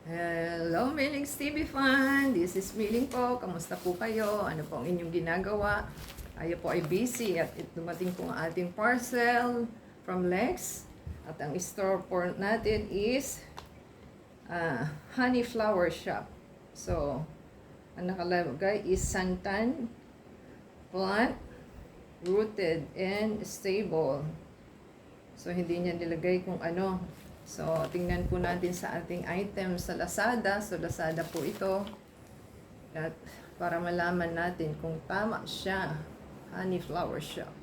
Hello, Miling's TV fan! This is Miling po. Kamusta po kayo? Ano po ang inyong ginagawa? Ayo po ay busy at dumating po ang ating parcel from Lex. At ang store po natin is Honey Flower Shop. So, ang nakalagay is santan, plant, rooted, and stable. So, hindi niya nilagay kung ano. So, tingnan po natin sa ating item sa Lazada. So, Lazada po ito. At para malaman natin kung tama siya. Honey Flower Shop.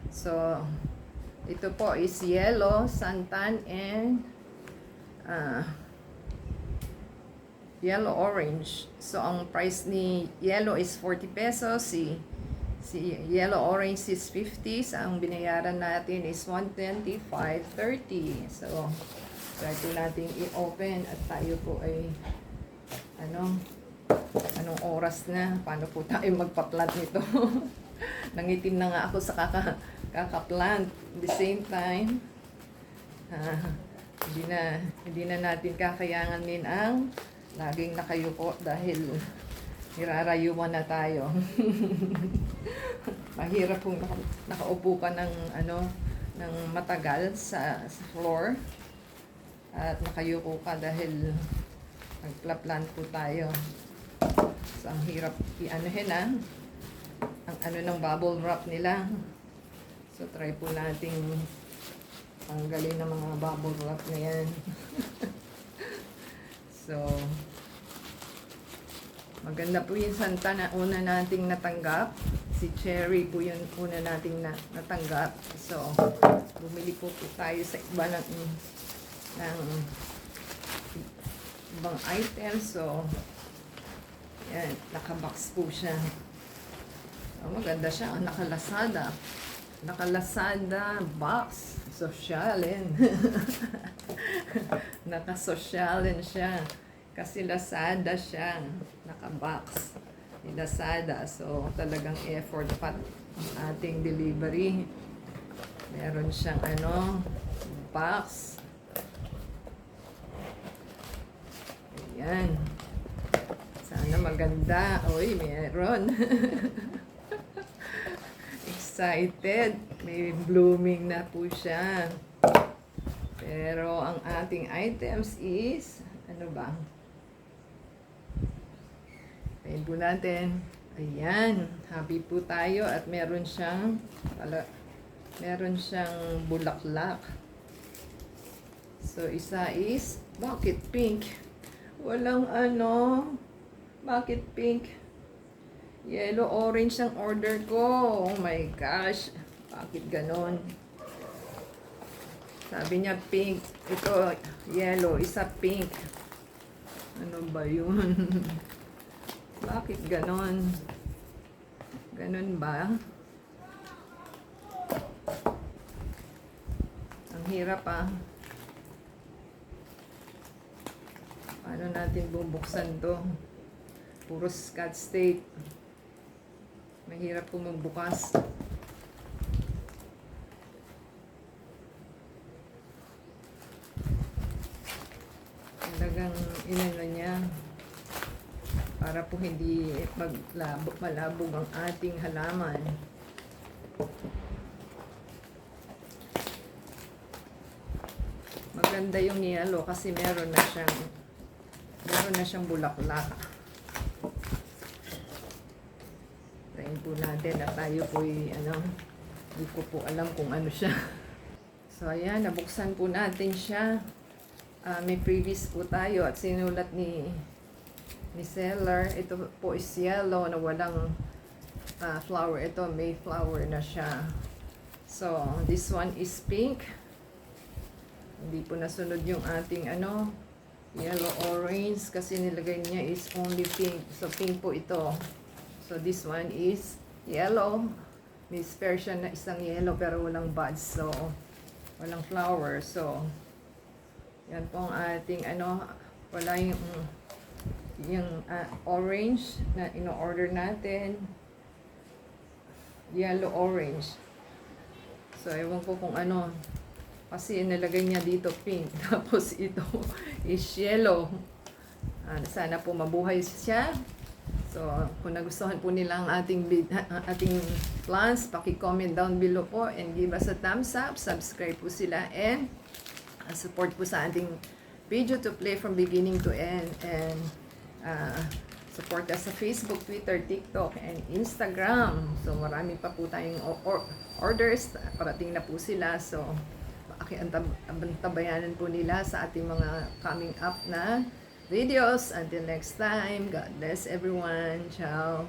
So, ito po is yellow, santan, and yellow orange. So, ang price ni yellow is 40 pesos. Si yellow orange is 50. Ang binayaran natin is 125.30. So, try po natin i-open at tayo po ay anong oras na? Paano po tayo magpa-plant nito? Nangitim na nga ako sa kaka-plant. At the same time, hindi na natin kakayanganin ang laging nakayuko dahil nirarayuan na tayo. Mahirap kung nakaupo ka ng matagal sa floor at nakayuko ka dahil nagpla-plant po tayo. So, ang hirap i-anuhin ang ng bubble wrap nila. So, try po nating tanggalin ng mga bubble wrap na yan. So, maganda po yung santa na una nating natanggap. Si Cherry po yung una nating natanggap. So, bumili po tayo sa iba ng ibang items. So, yan, nakabox po siya. Oh, maganda siya. Naka-Lazada. Naka-Lazada box. Sosyalin. Naka-sosyalin siya. Kasi Lazada siya. Naka-box. Ni Lazada. So, talagang effort pa ang ating delivery. Meron siyang box. Ayan. Sana maganda. Uy, meron. Excited. May blooming na po siya. Pero ang ating items is, ano ba? Ayan po natin. Ayan. Happy po tayo at meron siyang bulaklak. So, isa is bakit pink? Walang bakit pink? Yellow, orange ang order ko. Oh my gosh. Bakit ganon? Sabi niya pink. Ito, yellow. Isa pink. Ano ba yun? Bakit ganon? Ganon ba? Ang hirap Paano natin bubuksan to? Puro Scotch tape. Mahirap po magbukas. Talagang inano niya para po hindi malabog ang ating halaman. Maganda yung yellow kasi meron na siyang bulaklak. Tayin po natin at tayo po hindi ko po alam kung ano siya. So ayan, nabuksan po natin siya. May previous po tayo at sinulat ni seller. Ito po is yellow na walang flower. Ito may flower na siya. So this one is pink. Hindi po nasunod yung ating yellow orange kasi nilagay niya is only pink. So pink po ito. So this one is yellow. May spare siya na isang yellow pero walang buds. So walang flower. So yan po ang ating wala yung orange na ino-order natin. Yellow orange. So ewan ko kung Kasi nilagay niya dito pink. Tapos ito is yellow. Sana po mabuhay siya. So, kung nagustuhan po nila ang ating plans, paki-comment down below po and give us a thumbs up. Subscribe po sila and support po sa ating video to play from beginning to end. And support us sa Facebook, Twitter, TikTok, and Instagram. So, marami pa po tayong orders. Parating na po sila. So, tabayanan po nila sa ating mga coming up na videos. Until next time, God bless everyone. Ciao.